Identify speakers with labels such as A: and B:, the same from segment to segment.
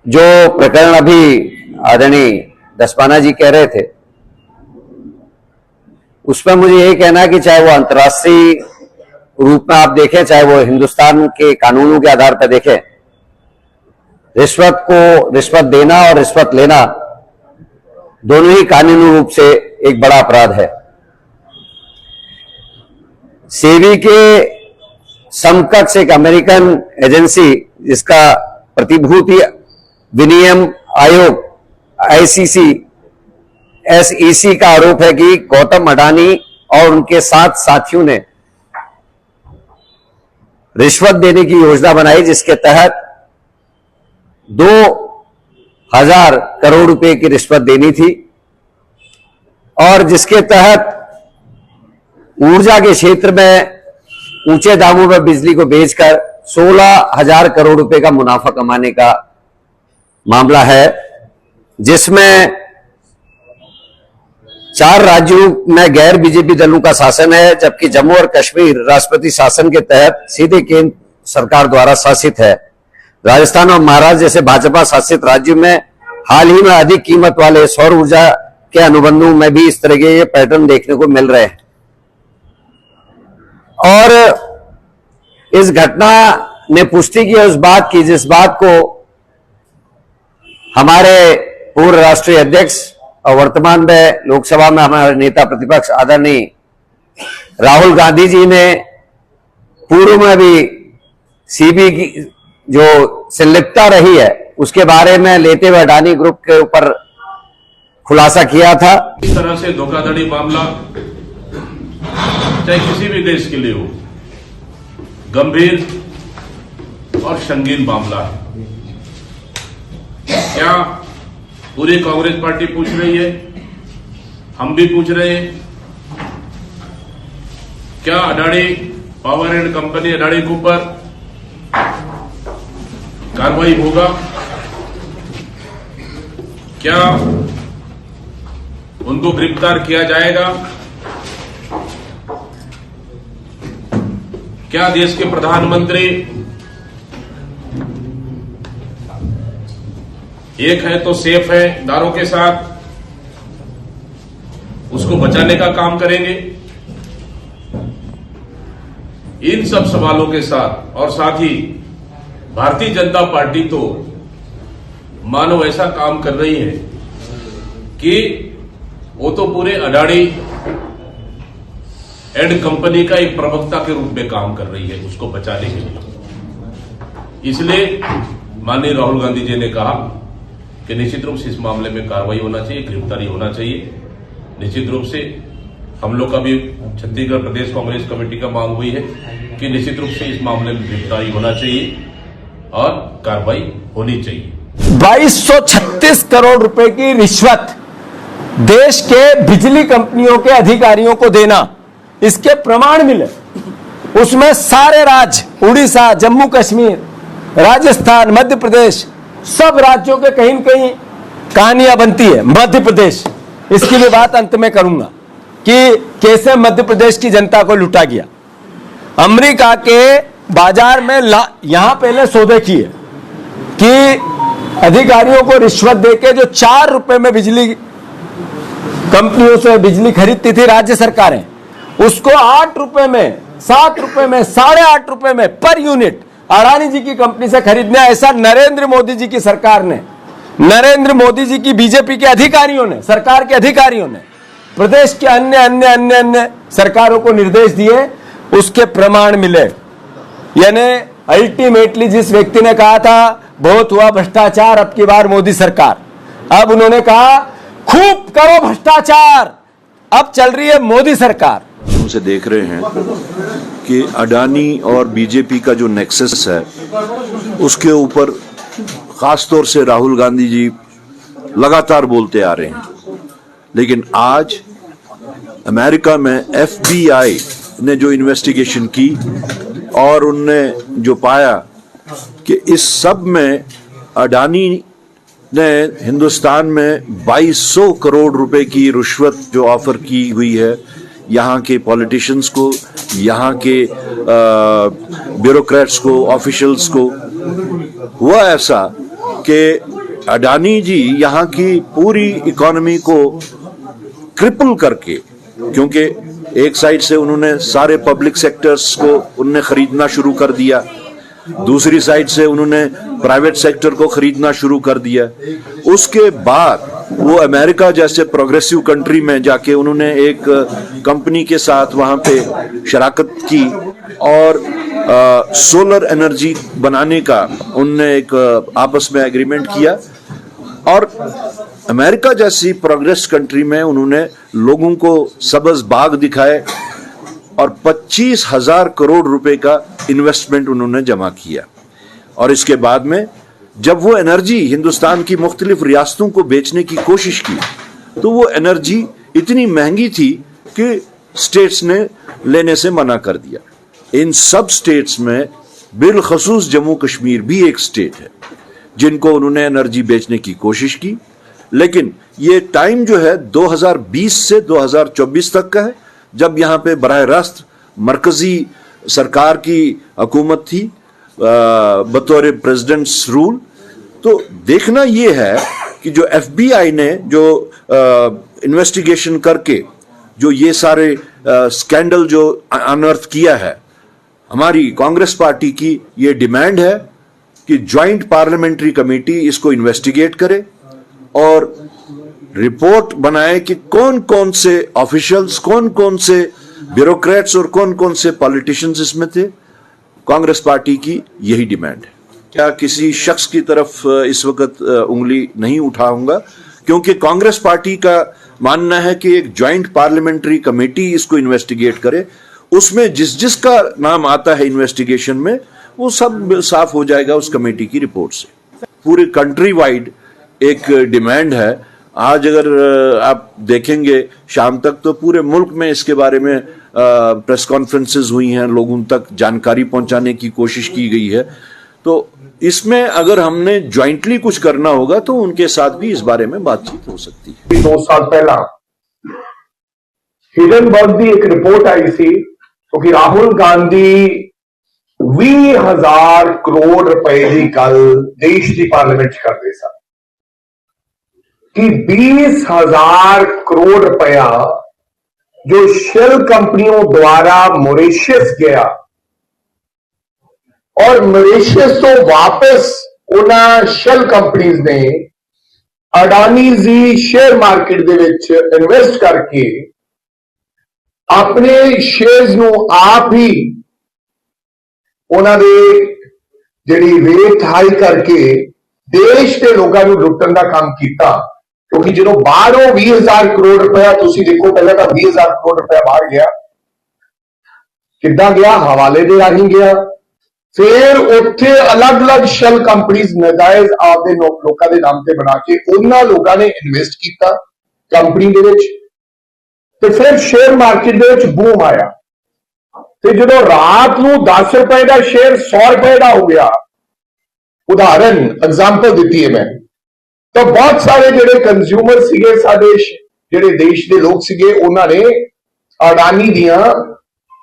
A: जो प्रकरण अभी आदरणीय दसपाना जी कह रहे थे, उसमें मुझे यही कहना है कि चाहे वो अंतर्राष्ट्रीय रूप में आप देखें, चाहे वो हिंदुस्तान के कानूनों के आधार पर देखें, रिश्वत देना और रिश्वत लेना दोनों ही कानूनी रूप से एक बड़ा अपराध है। सेबी के समकक्ष एक अमेरिकन एजेंसी जिसका प्रतिभूति विनियम आयोग आईसीसी एसईसी का आरोप है कि गौतम अडानी और उनके 7 साथियों ने रिश्वत देने की योजना बनाई, जिसके तहत 2000 करोड़ रुपए की रिश्वत देनी थी और जिसके तहत ऊर्जा के क्षेत्र में ऊंचे दामों पर बिजली को बेचकर 16,000 करोड़ रुपए का मुनाफा कमाने का मामला है, जिसमें 4 राज्यों में गैर बीजेपी दलों का शासन है, जबकि जम्मू और कश्मीर राष्ट्रपति शासन के तहत सीधे केंद्र सरकार द्वारा शासित है। राजस्थान और महाराष्ट्र जैसे भाजपा शासित राज्यों में हाल ही में अधिक कीमत वाले सौर ऊर्जा के अनुबंधों में भी इस तरह के ये पैटर्न देखने को मिल रहे हैं। और इस घटना ने पुष्टि की उस बात की जिस बात को हमारे पूर्व राष्ट्रीय अध्यक्ष और वर्तमान में लोकसभा में हमारे नेता प्रतिपक्ष आदरणीय राहुल गांधी जी ने पूर्व में भी सीबी की जो संलिप्तता रही है उसके बारे में लेते हुए अडानी ग्रुप के ऊपर खुलासा किया था।
B: इस तरह से धोखाधड़ी मामला चाहे किसी भी देश के लिए हो, गंभीर और संगीन मामला है। क्या पूरी कांग्रेस पार्टी पूछ रही है, हम भी पूछ रहे हैं, क्या Adani power and company Adani के ऊपर कार्रवाई होगा? क्या उनको गिरफ्तार किया जाएगा? क्या देश के प्रधानमंत्री एक है तो सेफ है दारों के साथ, उसको बचाने का काम करेंगे? इन सब सवालों के साथ और साथ ही भारतीय जनता पार्टी तो मानो ऐसा काम कर रही है कि वो तो पूरे अडानी एंड कंपनी का एक प्रवक्ता के रूप में काम कर रही है उसको बचाने के लिए। इसलिए माननीय राहुल गांधी जी ने कहा कि निश्चित रूप से इस मामले में कार्रवाई होना चाहिए, गिरफ्तारी होना चाहिए। निश्चित रूप से हम लोग का भी छत्तीसगढ़ प्रदेश कांग्रेस कमेटी का मांग हुई है कि निश्चित रूप से इस मामले में गिरफ्तारी होना चाहिए और कार्रवाई होनी चाहिए।
C: 2236 करोड़ रुपए की रिश्वत देश के बिजली कंपनियों के अधिकारियों को देना, इसके प्रमाण मिले। उसमें सारे राज्य, उड़ीसा, जम्मू कश्मीर, राजस्थान, मध्य प्रदेश, सब राज्यों के कहीं न कहीं कहानियां बनती है। मध्य प्रदेश, इसकी भी बात अंत में करूंगा कि कैसे मध्य प्रदेश की जनता को लूटा गया। अमेरिका के बाजार में यहां पहले सौदे किए कि अधिकारियों को रिश्वत देके जो 4 रुपए में बिजली कंपनियों से बिजली खरीदती थी राज्य सरकारें, उसको 8 रुपए में, 7 रुपए में, 8.5 रुपए में पर यूनिट अडानी जी की कंपनी से खरीदने, ऐसा नरेंद्र मोदी जी की सरकार ने, नरेंद्र मोदी जी की बीजेपी के अधिकारियों ने, सरकार के अधिकारियों ने प्रदेश के अन्य सरकारों को निर्देश दिए, उसके प्रमाण मिले। यानी अल्टीमेटली जिस व्यक्ति ने कहा था बहुत हुआ भ्रष्टाचार, अब की बार मोदी सरकार, अब उन्होंने कहा खूब करो भ्रष्टाचार, अब चल रही है मोदी सरकार।
D: से देख रहे हैं कि अडानी और बीजेपी का जो नेक्सस है उसके ऊपर खास तौर से राहुल गांधी जी लगातार बोलते आ रहे हैं, लेकिन आज अमेरिका में FBI ने जो इन्वेस्टिगेशन की और उनने जो पाया कि इस सब में अडानी ने हिंदुस्तान में 2200 करोड़ रुपए की रिश्वत जो ऑफर की हुई है यहाँ के पॉलिटिशियंस को, यहाँ के ब्यूरोक्रेट्स को, ऑफिशियल्स को। हुआ ऐसा कि अडानी जी यहाँ की पूरी इकोनॉमी को क्रिपल करके, क्योंकि एक साइड से उन्होंने सारे पब्लिक सेक्टर्स को उन्होंने खरीदना शुरू कर दिया, दूसरी साइड से उन्होंने प्राइवेट सेक्टर को खरीदना शुरू कर दिया। उसके बाद वो अमेरिका जैसे प्रोग्रेसिव कंट्री में जाके उन्होंने एक कंपनी के साथ वहां पे शराकत की और सोलर एनर्जी बनाने का उन्होंने एक आपस में एग्रीमेंट किया और अमेरिका जैसी प्रोग्रेस कंट्री में उन्होंने लोगों को सब्ज बाग दिखाए और 25,000 करोड़ रुपए का इन्वेस्टमेंट उन्होंने जमा किया। और इसके बाद में जब वो एनर्जी हिंदुस्तान की मुख्तलिफ रियासतों को बेचने की कोशिश की तो वो एनर्जी इतनी महंगी थी कि स्टेट्स ने लेने से मना कर दिया। इन सब स्टेट्स में बिलखसूस जम्मू कश्मीर भी एक स्टेट है जिनको उन्होंने एनर्जी बेचने की कोशिश की, लेकिन ये टाइम जो है 2020 से 2024 तक का है, जब यहां पे बराह रास्त मरकजी सरकार की हुकूमत थी बतौर प्रेसिडेंट्स रूल। तो देखना यह है कि जो FBI ने जो इन्वेस्टिगेशन करके जो ये सारे स्कैंडल जो अनर्थ किया है, हमारी कांग्रेस पार्टी की ये डिमांड है कि ज्वाइंट पार्लियामेंट्री कमेटी इसको इन्वेस्टिगेट करे और रिपोर्ट बनाए कि कौन कौन से ऑफिशियल्स, कौन कौन से ब्यूरोक्रेट्स और कौन कौन से पॉलिटिशियंस इसमें थे। कांग्रेस पार्टी की यही डिमांड है। क्या किसी शख्स की तरफ इस वक्त उंगली नहीं उठाऊंगा, क्योंकि कांग्रेस पार्टी का मानना है कि एक ज्वाइंट पार्लियामेंट्री कमेटी इसको इन्वेस्टिगेट करे, उसमें जिस जिसका नाम आता है इन्वेस्टिगेशन में वो सब साफ हो जाएगा उस कमेटी की रिपोर्ट से। पूरे कंट्री वाइड एक डिमांड है। आज अगर आप देखेंगे शाम तक तो पूरे मुल्क में इसके बारे में प्रेस कॉन्फ्रेंसेस हुई हैं, लोगों तक जानकारी पहुंचाने की कोशिश की गई है। तो इसमें अगर हमने ज्वाइंटली कुछ करना होगा तो उनके साथ भी इस बारे में बातचीत हो सकती है।
E: 2 साल पहला हिडनबर्ग की एक रिपोर्ट आई थी क्योंकि तो राहुल गांधी 20,000 करोड़ रुपए की गल देश की पार्लियामेंट करते सन कि 20,000 करोड़ रुपया जो शेल कंपनियों द्वारा मॉरिशस गया और मॉरिशस तो वापस उन्हें शेल कंपनीज ने अडानी जी शेयर मार्केट दे विच इन्वेस्ट करके अपने शेयर्स नु आप ही उन्होंने जिहड़ी रेट हाई करके देश के लोगों को लुटन का काम किया। क्योंकि जो बाहरों 20,000 करोड़ रुपया तुसी देखो, पहले तो 20,000 करोड़ रुपया बाहर गया, किद्दां गया, हवाले दे राही गया, फिर उत्थे अलग अलग शेल कंपनीज नजायज आपदे लोगों के नाम से बना के उन्होंने लोगों ने इन्वेस्ट किया कंपनी दे विच, ते फिर शेयर मार्केट दे विच बूम आया। तो जो रात को 10 रुपए का शेयर 100 रुपए का हो गया, उदाहरण एग्जाम्पल दी है मैं, तो बहुत सारे जो कंज्यूमर सीगे साडे जेडे देश के लोग सीगे उन्होंने अडानी दियां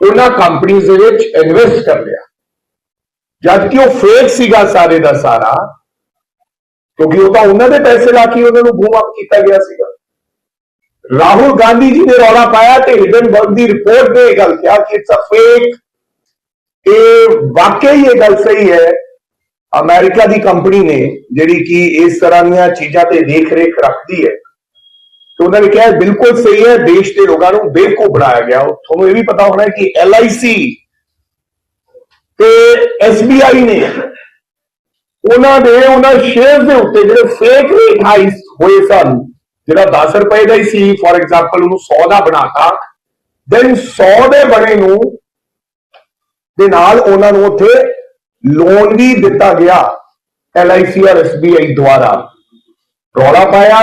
E: उन्हां कंपनीज दे विच इन्वेस्ट कर लिया, जबकि वो फेक सीगा सारे का सारा, क्योंकि वो तो उन्होंने पैसे लाके उन्होंने बूम अप किया गया सीगा। राहुल गांधी जी ने रौला पाया तो हिडनबर्ग की रिपोर्ट ने यह गल किया कि इट्स अ फेक। वाकई ये गल सही है, अमेरिका की कंपनी ने जिहड़ी कि इस तरह दी चीजों पर देख रेख रखती है, तो उन्होंने कहा बिल्कुल सही है, देश के लोगों को बेवकूफ बनाया गया। थोड़ा यह भी पता होना है कि LIC ते SBI ने उन्होंने शेयर के उत्ते जो फेक रेट हाई हुए सन, जो 10 रुपए का ही सी, फॉर एग्जाम्पल उन्होंने 100 का बनाता, देन 100 के बने दे नाल उन्होंने उत्थे लोन भी दिता गया LIC और SBI द्वारा। रौला पाया,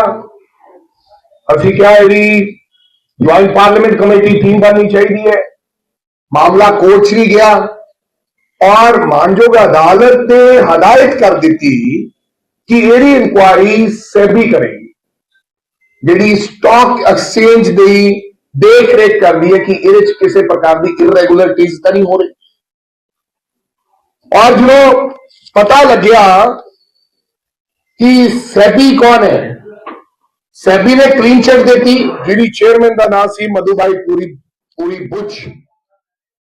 E: असी क्या ज्वाइंट पार्लियामेंट कमेटी टीम बननी चाहिए है, मामला कोर्ट भी गया और मानयोग अदालत ने हदायत कर दी कि यही इंक्वायरी सेबी करेगी, जी स्टॉक एक्सचेंज की देख रेख कर दी है कि किसी प्रकार की इरेगुलरिटीज तो नहीं हो रही। और जो पता लग्या कि सैबी कौन है। सैबी ने क्लीन चिट देती, जिहड़ी चेयरमैन का नाम सी मधुभाई पूरी बुच,